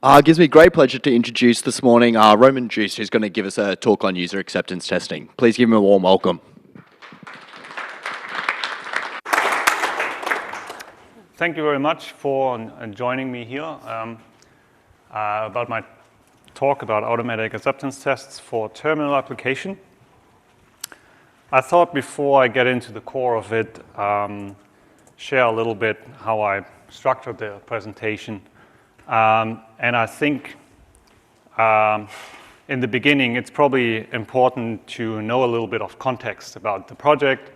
It gives me great pleasure to introduce this morning Roman Joost, who's going to give us a talk on user acceptance testing. Please give him a warm welcome. Thank you very much for joining me here about my talk about automatic acceptance tests for terminal application. I thought before I get into the core of it, share a little bit how I structured the presentation. And I think in the beginning, it's probably important to know a little bit of context about the project,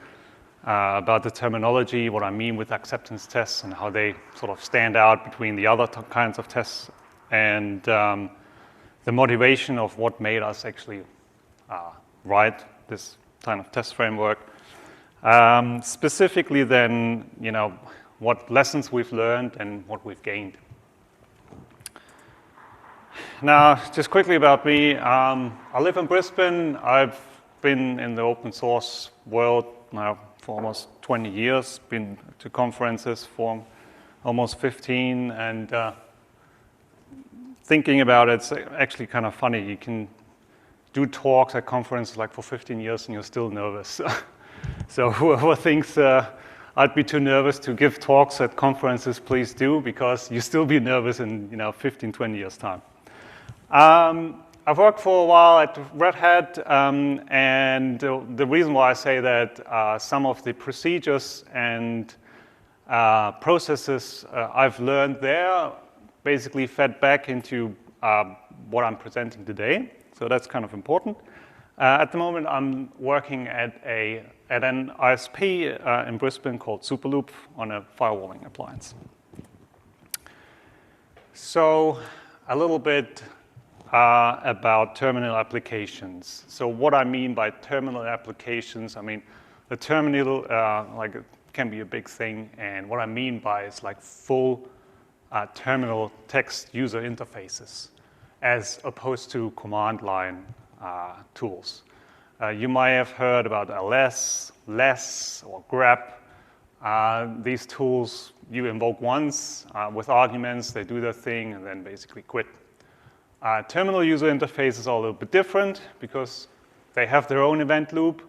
about the terminology, what I mean with acceptance tests and how they sort of stand out between the other kinds of tests, and the motivation of what made us actually write this kind of test framework. Specifically then, what lessons we've learned and what we've gained. Now, just quickly about me, I live in Brisbane. I've been in the open source world now for almost 20 years, been to conferences for almost 15, and thinking about it, it's actually kind of funny. You can do talks at conferences like for 15 years and you're still nervous. So whoever thinks I'd be too nervous to give talks at conferences, please do, because you'll still be nervous in 15, 20 years' time. I've worked for a while at Red Hat, and the reason why I say that some of the procedures and processes I've learned there basically fed back into what I'm presenting today. So that's kind of important. At the moment, I'm working at an ISP in Brisbane called Superloop on a firewalling appliance. So a little bit about terminal applications. So what I mean by terminal applications, I mean the terminal it can be a big thing, and what I mean by is like full terminal text user interfaces, as opposed to command line tools. You might have heard about ls, less, or grep. These tools you invoke once with arguments, they do their thing, and then basically quit. Terminal user interfaces are a little bit different because they have their own event loop.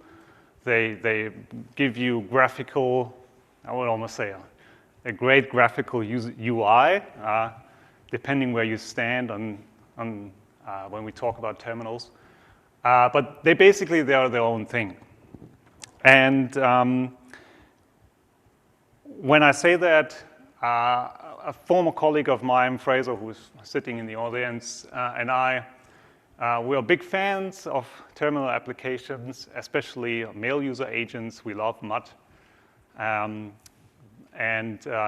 They give you graphical, I would almost say a great graphical UI, depending where you stand on when we talk about terminals. But they are their own thing. And when I say that, a former colleague of mine, Fraser, who's sitting in the audience, and I, we are big fans of terminal applications, especially mail user agents. We love Mutt.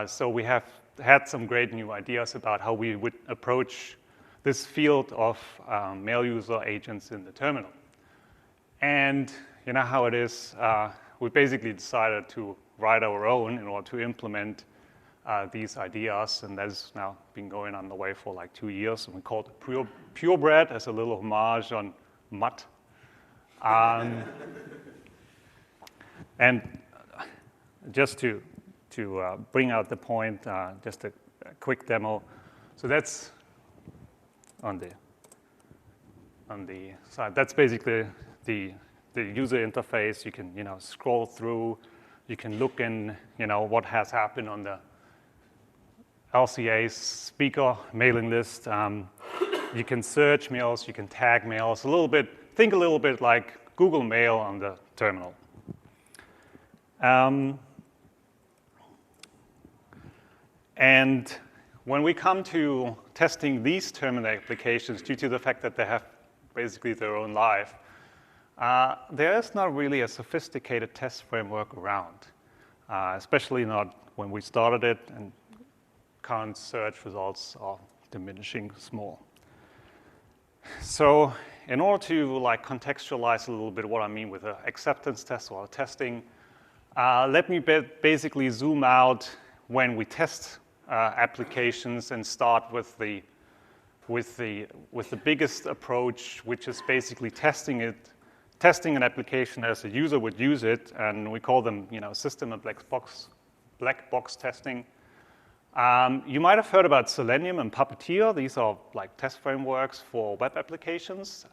So we have had some great new ideas about how we would approach this field of mail user agents in the terminal. And you know how it is. We basically decided to write our own in order to implement these ideas, and that has now been going on the way for like 2 years, and we called it Purebred as a little homage on Mutt. And just to bring out the point, just a quick demo. So that's on the side. That's basically the user interface. You can scroll through. You can look in what has happened on the LCA speaker mailing list. You can search mails, you can tag mails, think a little bit like Google Mail on the terminal. And when we come to testing these terminal applications, due to the fact that they have basically their own life, there is not really a sophisticated test framework around, especially not when we started it, and current search results are diminishing small. So in order to contextualize a little bit what I mean with an acceptance test or testing, let me basically zoom out when we test applications and start with the biggest approach, which is basically testing an application as a user would use it, and we call them system and black box testing. You might have heard about Selenium and Puppeteer. These are like test frameworks for web applications.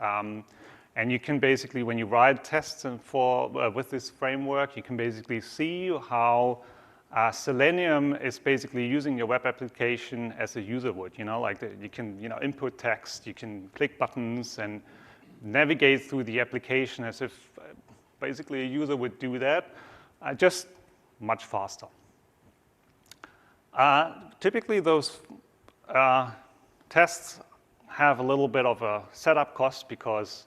And you can basically, when you write tests with this framework, you can basically see how Selenium is basically using your web application as a user would. You can input text, you can click buttons, and navigate through the application as if basically a user would do that, just much faster. Typically, those tests have a little bit of a setup cost because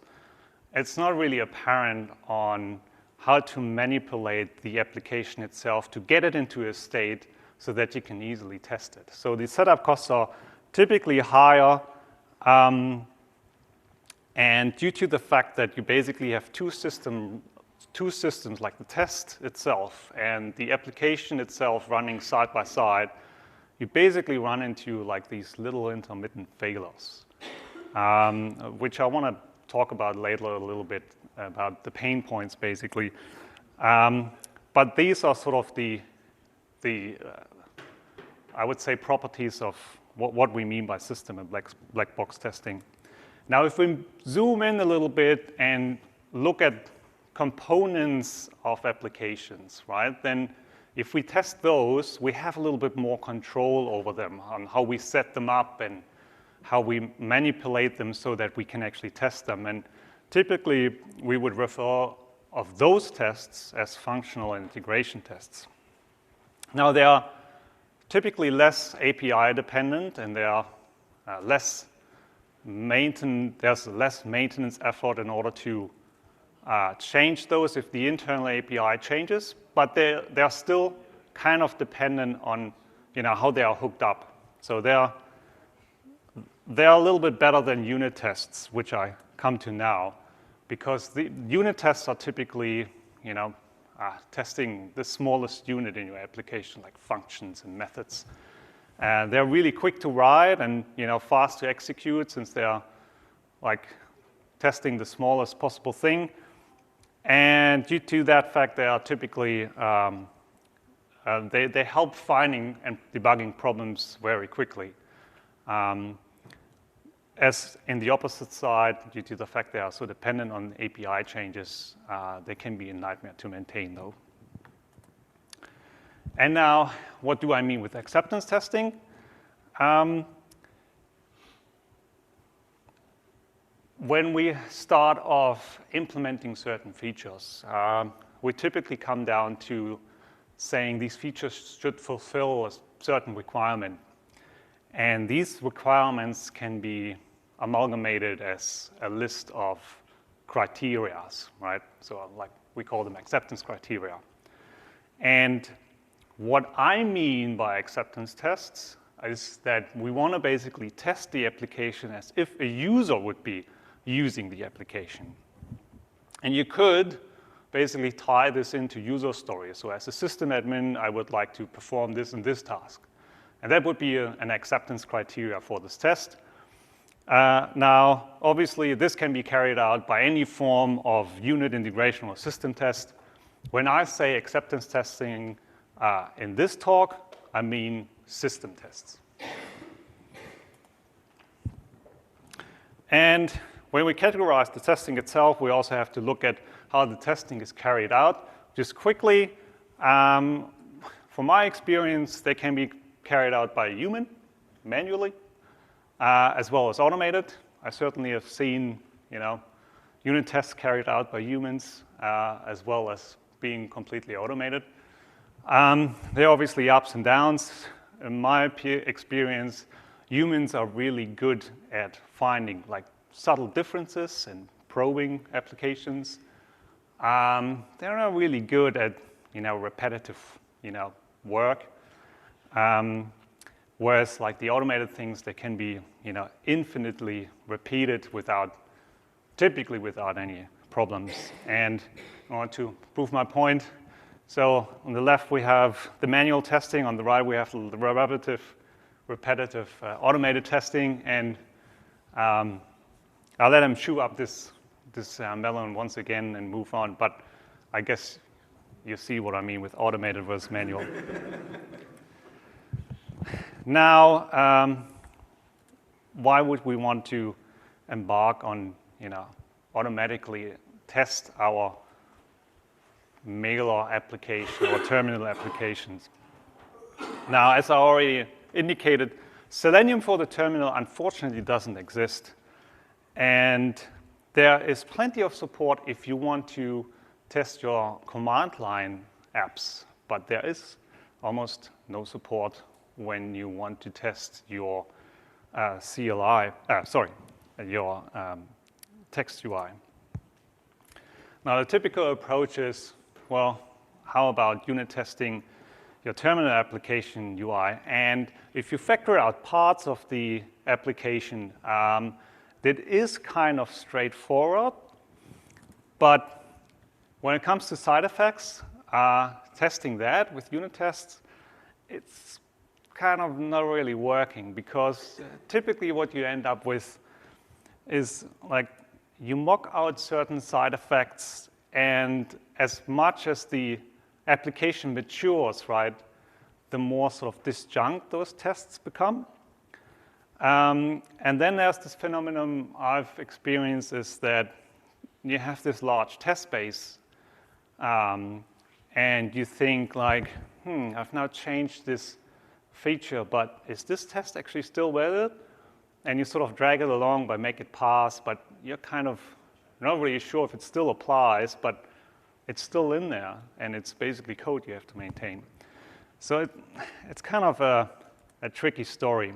it's not really apparent on how to manipulate the application itself to get it into a state so that you can easily test it. So the setup costs are typically higher, and due to the fact that you basically have two systems, like the test itself and the application itself running side by side, you basically run into like these little intermittent failures, which I want to talk about later a little bit about the pain points, basically. But these are sort of the I would say, properties of what we mean by system and black box testing. Now, if we zoom in a little bit and look at components of applications, right, then if we test those, we have a little bit more control over them on how we set them up and how we manipulate them so that we can actually test them. And typically, we would refer of those tests as functional integration tests. Now, they are typically less API dependent, and they are there's less maintenance effort in order to change those if the internal API changes, but they're still kind of dependent on how they are hooked up. So they're a little bit better than unit tests, which I come to now, because the unit tests are typically testing the smallest unit in your application, like functions and methods. They're really quick to write and fast to execute, since they're like testing the smallest possible thing. And due to that fact, they are typically they help finding and debugging problems very quickly. As in the opposite side, due to the fact they are so dependent on API changes, they can be a nightmare to maintain, though. And now, what do I mean with acceptance testing? When we start off implementing certain features, we typically come down to saying these features should fulfill a certain requirement. And these requirements can be amalgamated as a list of criteria, right? So like we call them acceptance criteria. And what I mean by acceptance tests is that we want to basically test the application as if a user would be using the application. And you could basically tie this into user stories. So as a system admin, I would like to perform this and this task. And that would be an acceptance criteria for this test. Now, obviously, this can be carried out by any form of unit integration or system test. When I say acceptance testing in this talk, I mean system tests. And when we categorize the testing itself, we also have to look at how the testing is carried out. Just quickly, from my experience, they can be carried out by a human, manually, as well as automated. I certainly have seen, unit tests carried out by humans, as well as being completely automated. There are obviously ups and downs. In my experience, humans are really good at finding like subtle differences and probing applications. They're not really good at, repetitive, work. Whereas like the automated things, they can be, infinitely repeated typically without any problems. And I want to prove my point. So on the left, we have the manual testing. On the right, we have the repetitive automated testing. And I'll let him chew up this melon once again and move on. But I guess you see what I mean with automated versus manual. Now, why would we want to embark on, automatically test our mailer application or terminal applications? Now, as I already indicated, Selenium for the terminal unfortunately doesn't exist. And there is plenty of support if you want to test your command line apps, but there is almost no support when you want to test your your text UI. Now, the typical approach is, well, how about unit testing your terminal application UI? And if you factor out parts of the application, that is kind of straightforward. But when it comes to side effects, testing that with unit tests, it's kind of not really working, because typically what you end up with is like you mock out certain side effects, and as much as the application matures, right, the more sort of disjunct those tests become. And then there's this phenomenon I've experienced, is that you have this large test base, and you think like, I've now changed this feature, but is this test actually still valid? And you sort of drag it along by make it pass, but you're kind of not really sure if it still applies, but it's still in there, and it's basically code you have to maintain. So it's kind of a tricky story,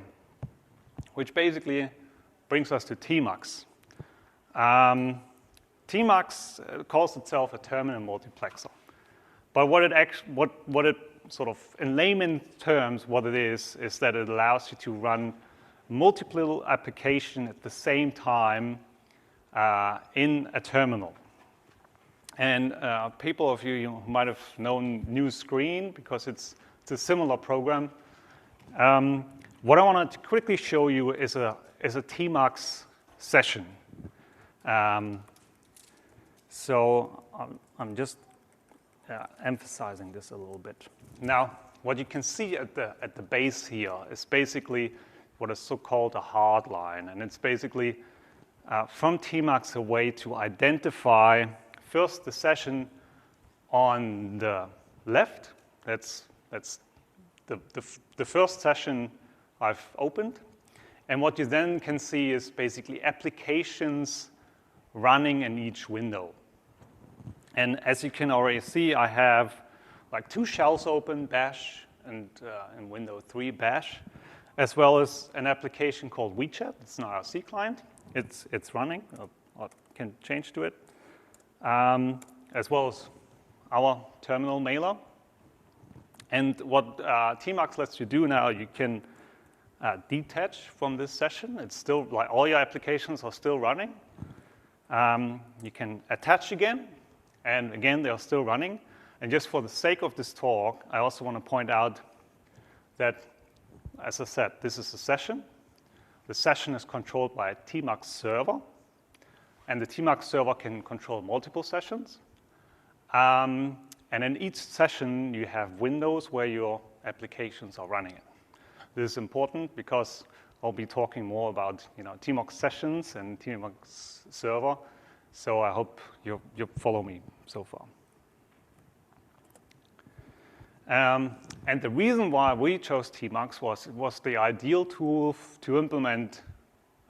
which basically brings us to TMUX. TMUX calls itself a terminal multiplexer. But what it sort of, in layman terms, what it is that it allows you to run multiple applications at the same time in a terminal. And people of you might have known New Screen, because it's a similar program. What I wanted to quickly show you is a TMUX session. So I'm just emphasizing this a little bit. Now, what you can see at the base here is basically what is so-called a hard line, and it's basically from TMUX a way to identify first the session on the left. That's the first session I've opened, and what you then can see is basically applications running in each window. And as you can already see, I have like 2 shells open, Bash, and in window 3, Bash, as well as an application called WeChat. It's an IRC client. It's running. I can change to it, as well as our terminal mailer. And what TMUX lets you do now, you can detach from this session. It's still, like, all your applications are still running. You can attach again, and again, they're still running. And just for the sake of this talk, I also want to point out that, as I said, this is a session. The session is controlled by a TMUX server, and the TMUX server can control multiple sessions. And in each session, you have windows where your applications are running in. This is important because I'll be talking more about TMUX sessions and TMUX server. So I hope you follow me so far. And the reason why we chose TMUX was the ideal tool to implement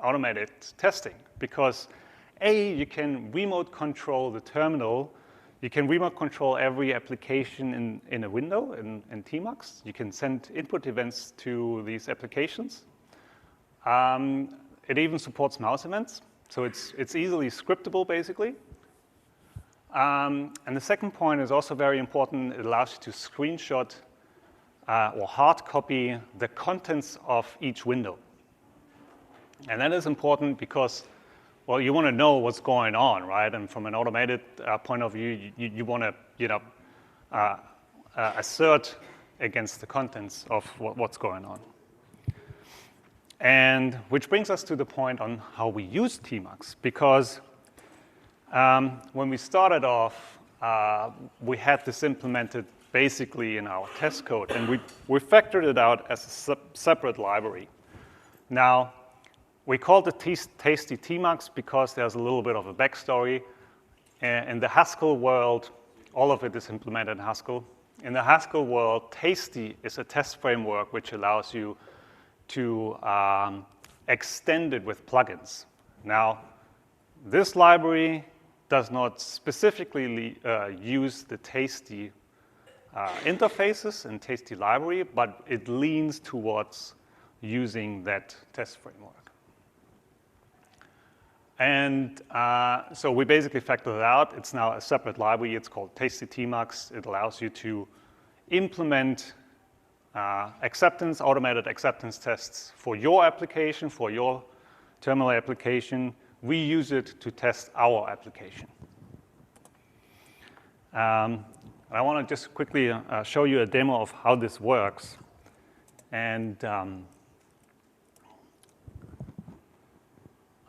automated testing, because A, you can remote control the terminal. You can remote control every application in a window in TMUX. You can send input events to these applications. It even supports mouse events, so it's easily scriptable, basically. And the second point is also very important. It allows you to screenshot or hard copy the contents of each window. And that is important because, well, you want to know what's going on, right? And from an automated point of view, you want to assert against the contents of what's going on. And which brings us to the point on how we use TMUX, because when we started off, we had this implemented basically in our test code, and we factored it out as a separate library. Now, we called it tasty TMUX because there's a little bit of a backstory. In the Haskell world, all of it is implemented in Haskell. In the Haskell world, tasty is a test framework which allows you to extend it with plugins. Now, this library does not specifically use the tasty interfaces in tasty library, but it leans towards using that test framework. And so we basically factored it out. It's now a separate library. It's called tasty TMUX. It allows you to implement automated acceptance tests for your application, for your terminal application. We use it to test our application. I want to just quickly show you a demo of how this works. And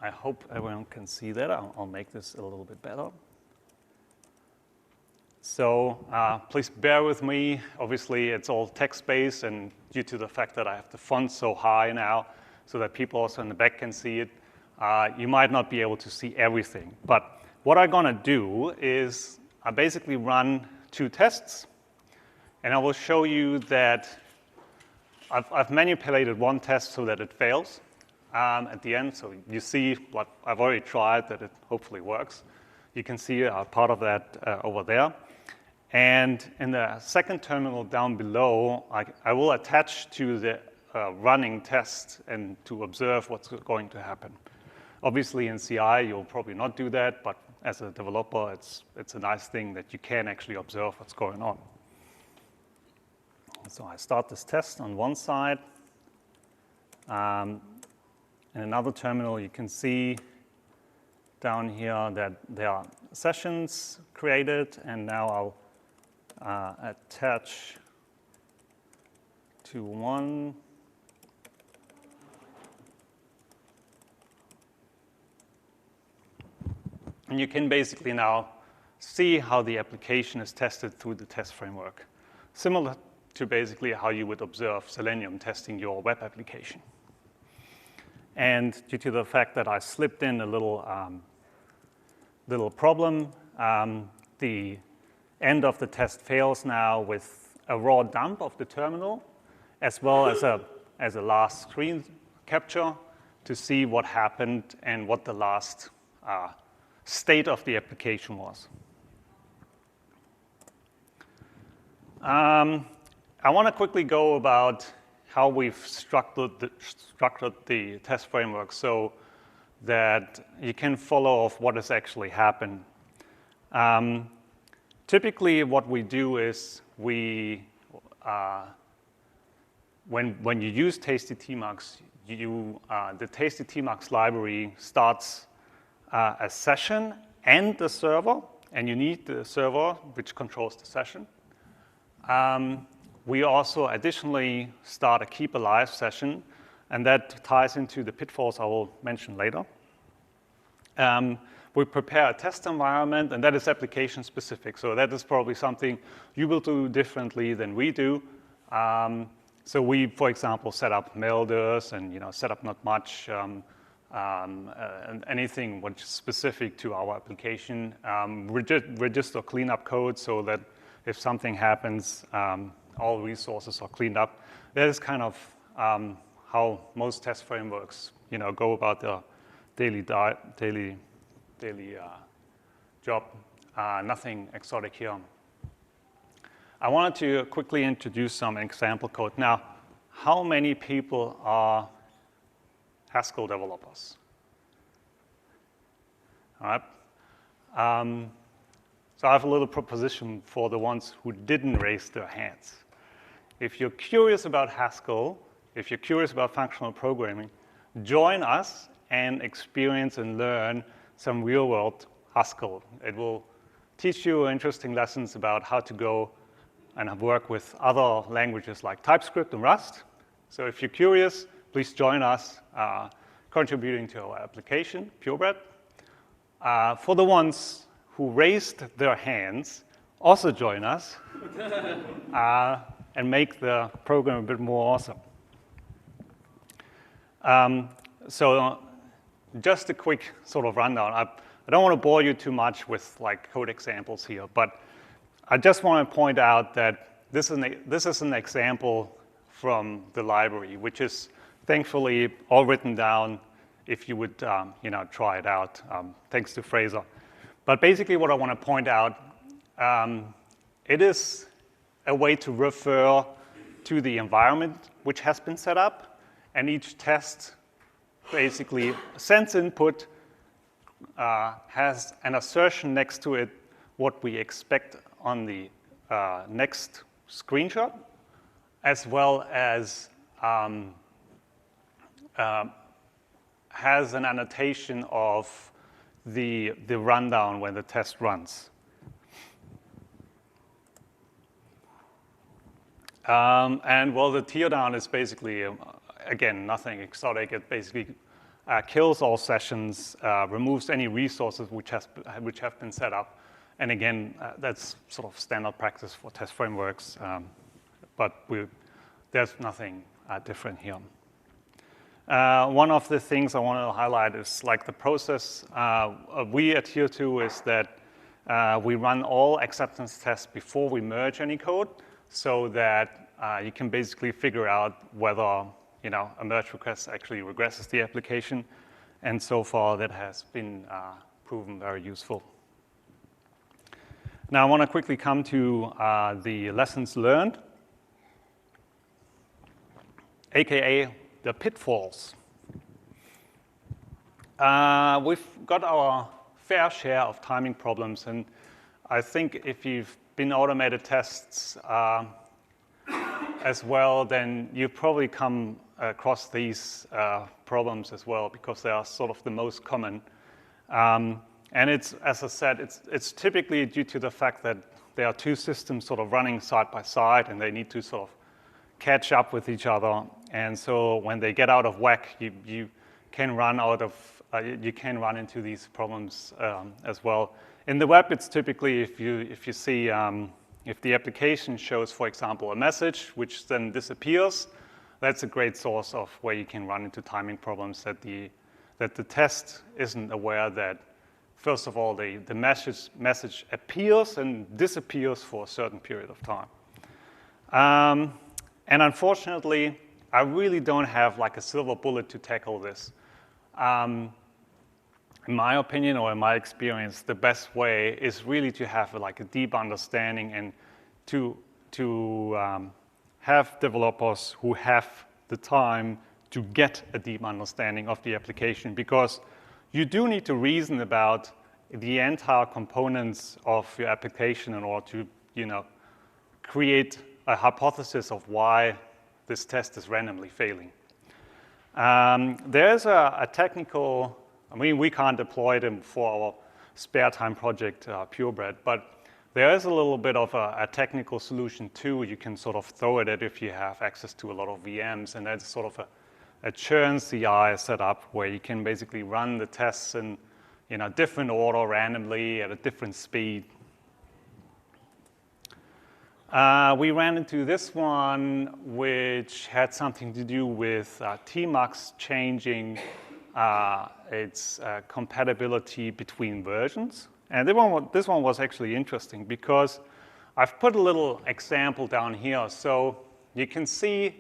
I hope everyone can see that. I'll make this a little bit better. So please bear with me. Obviously, it's all text-based, and due to the fact that I have the font so high now, so that people also in the back can see it, you might not be able to see everything. But what I'm going to do is I basically run 2 tests, and I will show you that I've manipulated one test so that it fails at the end. So you see what I've already tried, that it hopefully works. You can see part of that over there. And in the second terminal down below, I will attach to the running test and to observe what's going to happen. Obviously, in CI, you'll probably not do that, but as a developer, it's a nice thing that you can actually observe what's going on. So I start this test on one side. In another terminal, you can see down here that there are sessions created, and now I'll attach to one. And you can basically now see how the application is tested through the test framework, similar to basically how you would observe Selenium testing your web application. And due to the fact that I slipped in a little problem, the end of the test fails now with a raw dump of the terminal, as well as a last screen capture to see what happened and what the last state of the application was. I want to quickly go about how we've structured the test framework so that you can follow off what has actually happened. Typically, what we do is when you use tasty TMUX, the tasty TMUX library starts a session and the server, and you need the server which controls the session. We also additionally start a keep alive session, and that ties into the pitfalls I will mention later. We prepare a test environment, and that is application specific. So that is probably something you will do differently than we do. So we, for example, set up melders and set up not much and anything which is specific to our application. Register cleanup code so that if something happens, all resources are cleaned up. That is kind of how most test frameworks, go about their daily job. Nothing exotic here. I wanted to quickly introduce some example code. Now, how many people are Haskell developers? All right. So I have a little proposition for the ones who didn't raise their hands. If you're curious about Haskell, if you're curious about functional programming, join us and experience and learn some real-world Haskell. It will teach you interesting lessons about how to go and work with other languages like TypeScript and Rust. So if you're curious, please join us contributing to our application, Purebred. For the ones who raised their hands, also join us and make the program a bit more awesome. So just a quick sort of rundown. I don't want to bore you too much with like code examples here, but I just want to point out that this is an example from the library, which is thankfully all written down if you would try it out, thanks to Fraser. But basically what I want to point out, it is a way to refer to the environment which has been set up, and each test basically sends input, has an assertion next to it, what we expect on the next screenshot, as well as has an annotation of the rundown when the test runs. And well, the teardown is basically, again, nothing exotic. It basically kills all sessions, removes any resources which have been set up. And again, that's sort of standard practice for test frameworks, but there's nothing different here. One of the things I want to highlight is like the process we adhere to is that we run all acceptance tests before we merge any code, so that you can basically figure out whether a merge request actually regresses the application. And so far, that has been proven very useful. Now, I want to quickly come to the lessons learned, AKA the pitfalls. We've got our fair share of timing problems, and I think if you've been automated tests as well, then you've probably come across these problems as well, because they are sort of the most common. And it's, as I said, it's typically due to the fact that there are two systems sort of running side by side, and they need to sort of catch up with each other. And so when they get out of whack, you can run into these problems as well. In the web, it's typically if you see if the application shows, for example, a message which then disappears, that's a great source of where you can run into timing problems, that the test isn't aware that, first of all, the message appears and disappears for a certain period of time. And unfortunately, I really don't have like a silver bullet to tackle this. In my opinion, or in my experience, the best way is really to have like a deep understanding and to have developers who have the time to get a deep understanding of the application, because you do need to reason about the entire components of your application in order to, create a hypothesis of why this test is randomly failing. There's a technical, we can't deploy them for our spare time project, Purebred, but there is a little bit of a technical solution too. You can sort of throw it at if you have access to a lot of VMs, and that's sort of a churn CI set up where you can basically run the tests in a different order randomly at a different speed. We ran into this one, which had something to do with TMUX changing its compatibility between versions. And this one was actually interesting because I've put a little example down here. So you can see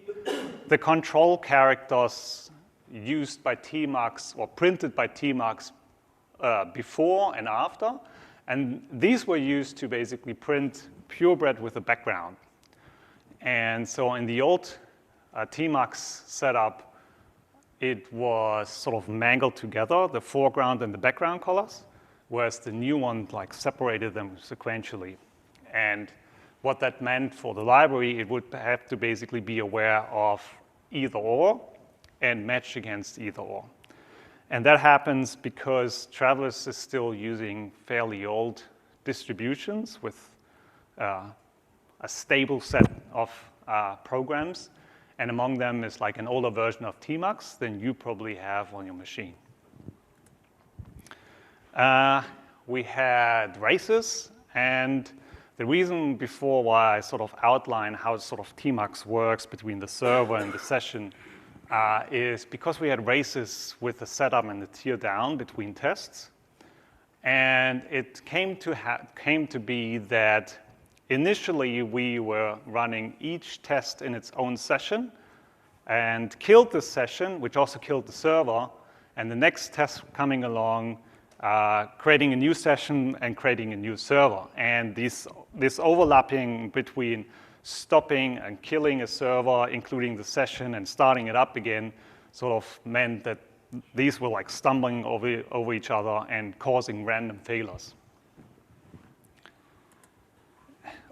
the control characters used by TMUX or printed by TMUX before and after. And these were used to basically print Purebred with a background. And so in the old TMUX setup, it was sort of mangled together, the foreground and the background colors, whereas the new one like separated them sequentially. And what that meant for the library, it would have to basically be aware of either or and match against either or. And that happens because Travelers is still using fairly old distributions with a stable set of programs. And among them is like an older version of TMUX than you probably have on your machine. We had races, and The reason before why I sort of outline how sort of TMUX works between the server and the session is because we had races with the setup and the tear down between tests. And it came to be that initially we were running each test in its own session and killed the session, which also killed the server, and the next test coming along, creating a new session and creating a new server. And this overlapping between stopping and killing a server, including the session, and starting it up again, sort of meant that these were like stumbling over each other and causing random failures.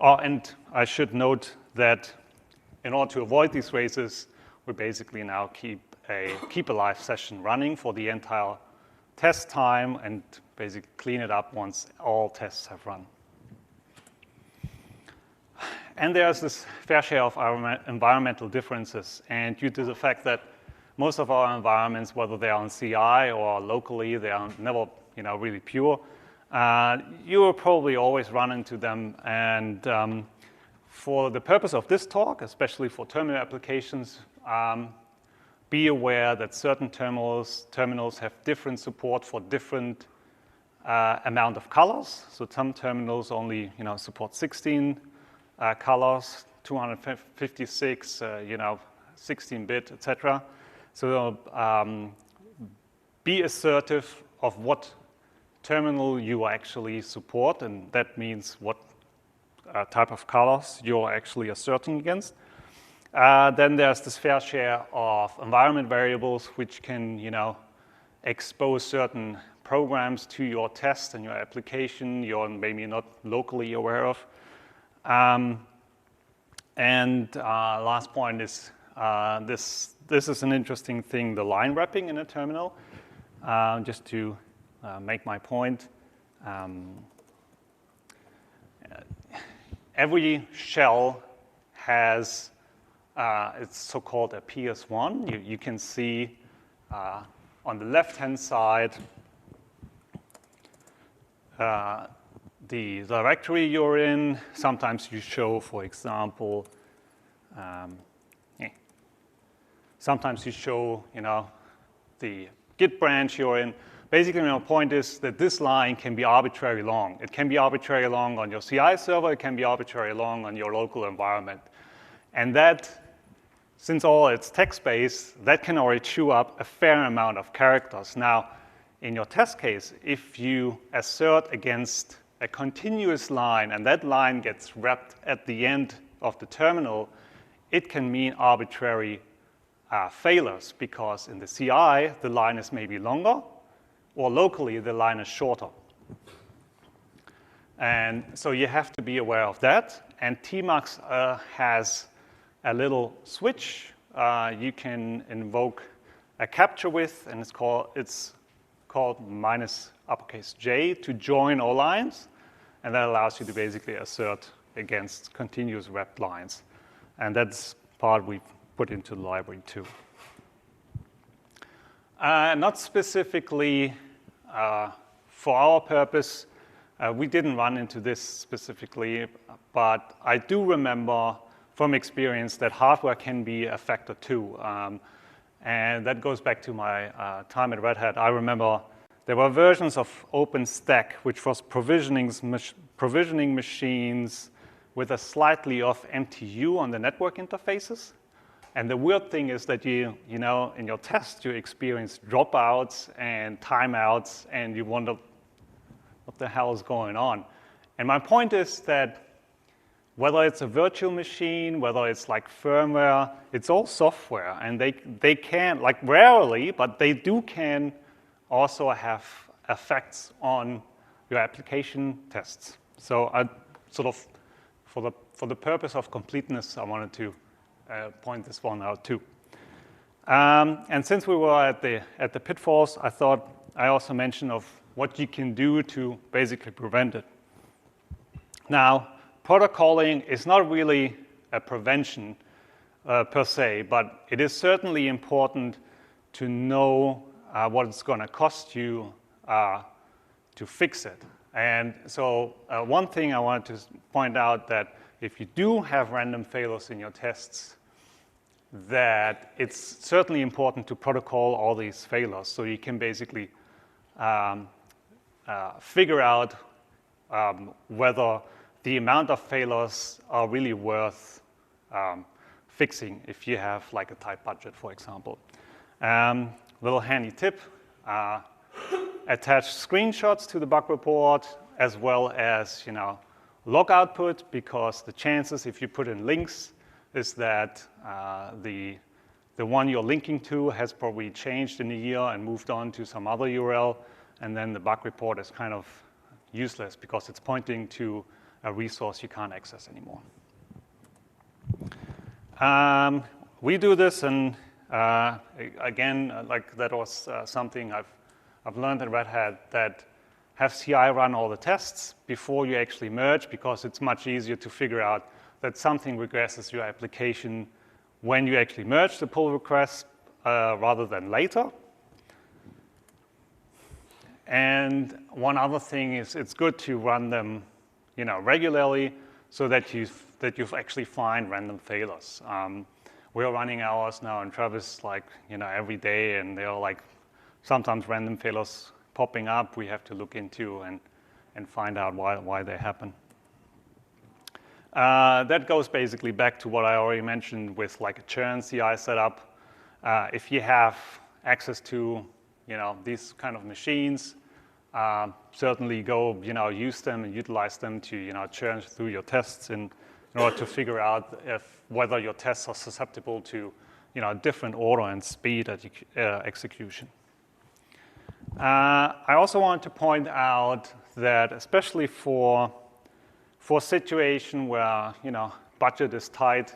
And I should note that in order to avoid these races, we basically now keep a live session running for the entire test time and basically clean it up once all tests have run. And there's this fair share of our environmental differences. And due to the fact that most of our environments, whether they're on CI or locally, they are never really pure, you will probably always run into them. And for the purpose of this talk, especially for terminal applications, be aware that certain terminals have different support for different amount of colors. So some terminals only support 16 colors, 256, 16-bit, etc. So be assertive of what terminal you actually support, and that means what type of colors you're actually asserting against. Then there's this fair share of environment variables which can, expose certain programs to your test and your application you're maybe not locally aware of. Last point is this is an interesting thing, the line wrapping in a terminal. Just to make my point, every shell has it's so-called a PS1. You can see on the left-hand side the directory you're in. Sometimes you show, for example, sometimes you show, the Git branch you're in. Basically, my point is that this line can be arbitrarily long. It can be arbitrarily long on your CI server. It can be arbitrarily long on your local environment. And that, since all it's text-based, that can already chew up a fair amount of characters. Now, in your test case, if you assert against a continuous line and that line gets wrapped at the end of the terminal, it can mean arbitrary failures, because in the CI, the line is maybe longer, or locally, the line is shorter. And so you have to be aware of that. And TMUX has a little switch you can invoke a capture with, and it's called -J to join all lines. And that allows you to basically assert against continuous wrapped lines. And that's part we've put into the library too. Not specifically for our purpose, we didn't run into this specifically, but I do remember from experience that hardware can be a factor too. And that goes back to my time at Red Hat. I remember there were versions of OpenStack, which was provisioning machines with a slightly off MTU on the network interfaces. And the weird thing is that in your test, you experience dropouts and timeouts, and you wonder what the hell is going on. And my point is that whether it's a virtual machine, whether it's like firmware, it's all software. And they can, like rarely, but they can also have effects on your application tests. So I sort of, for the purpose of completeness, I wanted to point this one out too. And since we were at the pitfalls, I thought I also mention of what you can do to basically prevent it. Now, protocoling is not really a prevention per se, but it is certainly important to know what it's going to cost you to fix it. And so one thing I wanted to point out that if you do have random failures in your tests, that it's certainly important to protocol all these failures so you can basically figure out whether the amount of failures are really worth fixing if you have like a tight budget, for example. Little handy tip, attach screenshots to the bug report as well as log output, because the chances if you put in links is that the one you're linking to has probably changed in a year and moved on to some other URL, and then the bug report is kind of useless because it's pointing to a resource you can't access anymore. We do this, and again, like that was something I've learned at Red Hat, that have CI run all the tests before you actually merge, because it's much easier to figure out that something regresses your application when you actually merge the pull request rather than later. And one other thing is it's good to run them regularly so that you actually find random failures. We're running ours now in Travis every day, and there are like sometimes random failures popping up we have to look into and find out why they happen. That goes basically back to what I already mentioned with like a churn CI setup. If you have access to these kind of machines, certainly go use them and utilize them to churn through your tests in order to figure out whether your tests are susceptible to different order and speed at execution. I also want to point out that especially for a situation where budget is tight,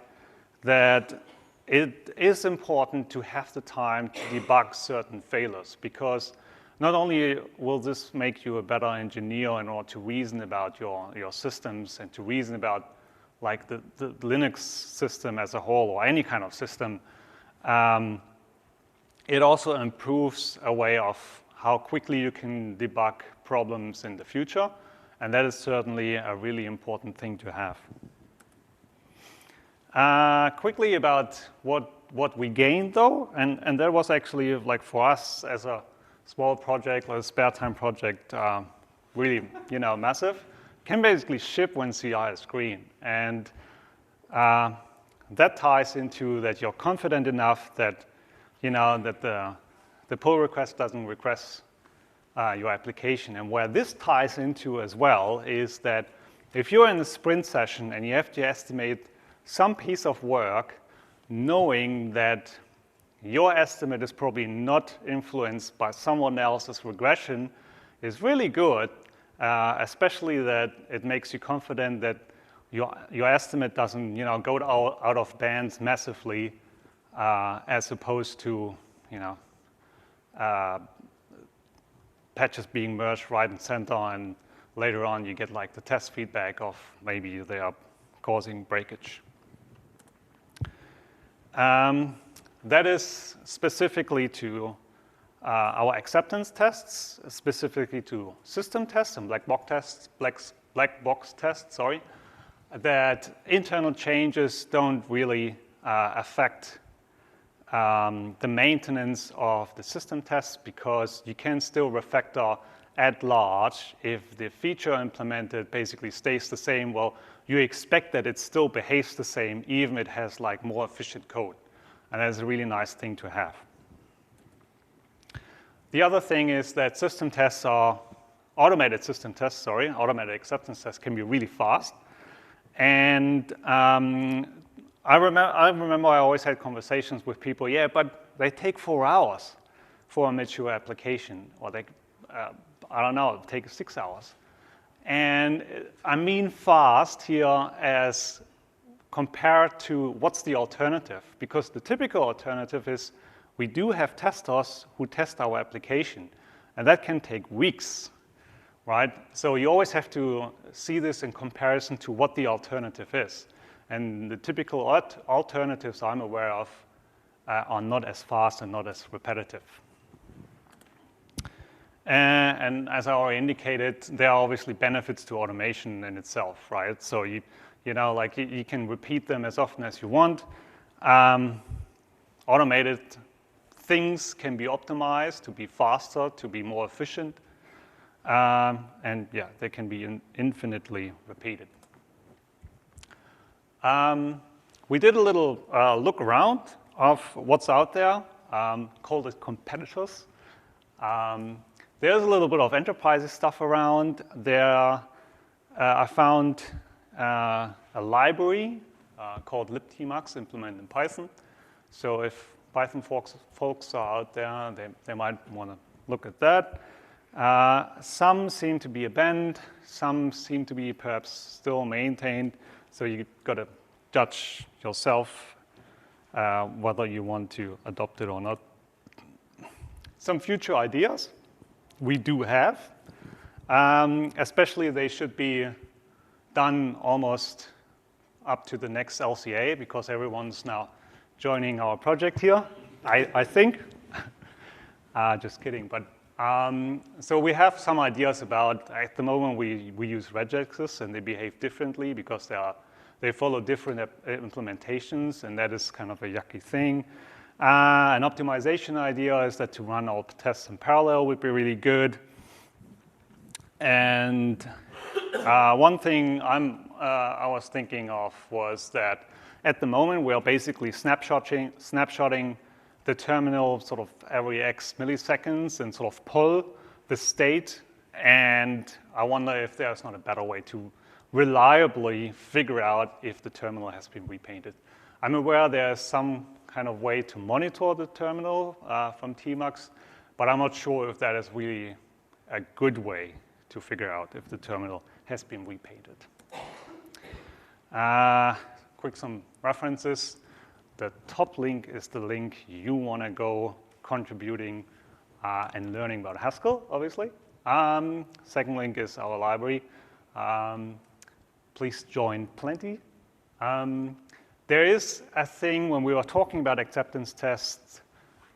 that it is important to have the time to debug certain failures, because not only will this make you a better engineer in order to reason about your systems and to reason about like the Linux system as a whole or any kind of system, it also improves a way of how quickly you can debug problems in the future, and that is certainly a really important thing to have. Quickly about what we gained though, and that was actually like for us as a small project or a spare time project, really massive. Can basically ship when CI is green, and that ties into that you're confident enough that that the pull request doesn't regress your application. And where this ties into as well is that if you're in a sprint session and you have to estimate some piece of work, knowing that your estimate is probably not influenced by someone else's regression is really good, especially that it makes you confident that your estimate doesn't go out of bands massively, as opposed to patches being merged right and center, and later on you get like the test feedback of maybe they are causing breakage. That is specifically to our acceptance tests, specifically to system tests and black box tests, sorry, that internal changes don't really affect the maintenance of the system tests, because you can still refactor at large. If the feature implemented basically stays the same, well, you expect that it still behaves the same, even if it has like more efficient code. And that's a really nice thing to have. The other thing is that automated acceptance tests can be really fast. And I remember I always had conversations with people, yeah, but they take 4 hours for a mature application, or they, I don't know, take 6 hours. And I mean fast here as compared to what's the alternative, because the typical alternative is we do have testers who test our application, and that can take weeks, right? So you always have to see this in comparison to what the alternative is. And the typical alternatives I'm aware of are not as fast and not as repetitive. And as I already indicated, there are obviously benefits to automation in itself, right? So you can repeat them as often as you want. Automated things can be optimized to be faster, to be more efficient. And yeah, they can be infinitely repeated. We did a little look around of what's out there, called it competitors. There's a little bit of enterprise stuff around. There, I found a library called libTMUX implemented in Python. So if Python folks are out there, they might want to look at that. Some seem to be abandoned. Some seem to be perhaps still maintained. So you've got to judge yourself whether you want to adopt it or not. Some future ideas we do have, especially they should be done almost up to the next LCA because everyone's now joining our project here, I think. Just kidding, but so we have some ideas about, at the moment we use regexes and they behave differently because they follow different implementations, and that is kind of a yucky thing. An optimization idea is that to run all tests in parallel would be really good. And one thing I was thinking of was that at the moment we are basically snapshotting the terminal sort of every X milliseconds and sort of pull the state. And I wonder if there's not a better way to reliably figure out if the terminal has been repainted. I'm aware there's some kind of way to monitor the terminal from TMUX, but I'm not sure if that is really a good way to figure out if the terminal has been repainted. Quick some references. The top link is the link you want to go contributing and learning about Haskell, obviously. Second link is our library. Please join plenty. There is a thing when we were talking about acceptance tests,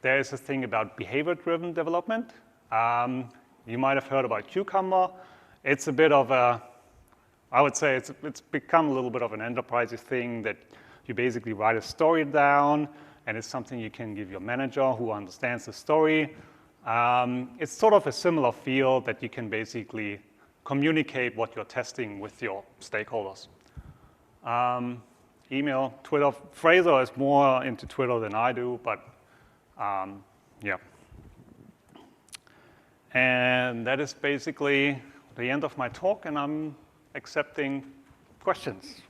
there is a thing about behavior-driven development. You might have heard about Cucumber. It's a bit of a, I would say it's become a little bit of an enterprise thing that you basically write a story down, and it's something you can give your manager who understands the story. It's sort of a similar feel that you can basically communicate what you're testing with your stakeholders. Email, Twitter. Fraser is more into Twitter than I do, but yeah. And that is basically the end of my talk, and I'm accepting questions.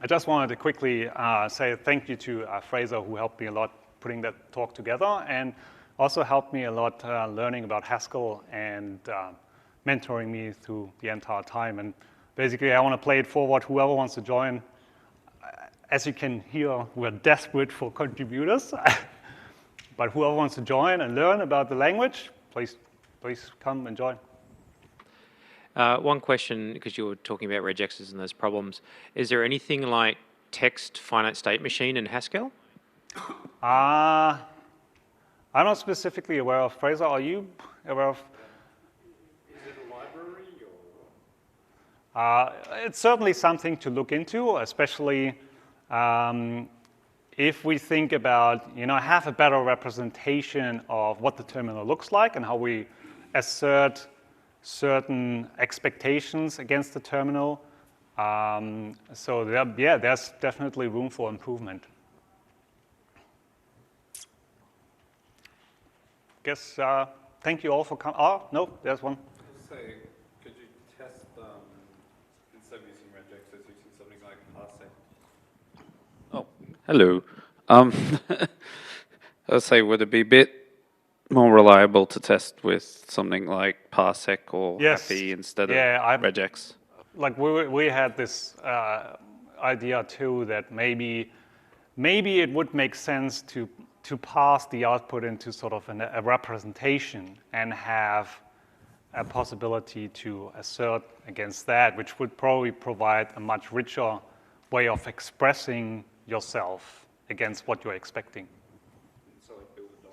I just wanted to quickly say thank you to Fraser, who helped me a lot putting that talk together, and also helped me a lot learning about Haskell and mentoring me through the entire time. And basically, I want to play it forward. Whoever wants to join, as you can hear, we're desperate for contributors. But whoever wants to join and learn about the language, please come and join. One question, because you were talking about regexes and those problems, is there anything like text finite state machine in Haskell? I'm not specifically aware of. Fraser, are you aware of? Is it a library or? It's certainly something to look into, especially if we think about, have a better representation of what the terminal looks like and how we assert certain expectations against the terminal. So there's definitely room for improvement. Guess, thank you all for coming. Oh, no, there's one. Say, could you test, instead of using regexes, using something like parsec? Oh, hello. Let's say, would it be a bit more reliable to test with something like parsec or happy instead of regex? Like we had this idea too that maybe it would make sense to pass the output into sort of a representation and have a possibility to assert against that, which would probably provide a much richer way of expressing yourself against what you're expecting. So like build a DOM.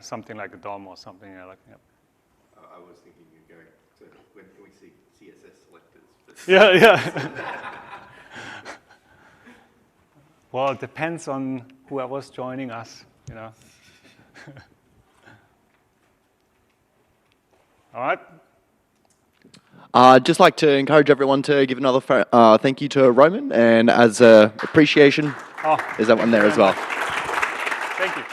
Something like a DOM or something like that. I was thinking you're going to, when can we see CSS selectors? Yeah. Well, it depends on whoever's joining us, you know. All right. I'd just like to encourage everyone to give another thank you to Roman, and as appreciation, there's that one there as well. Thank you.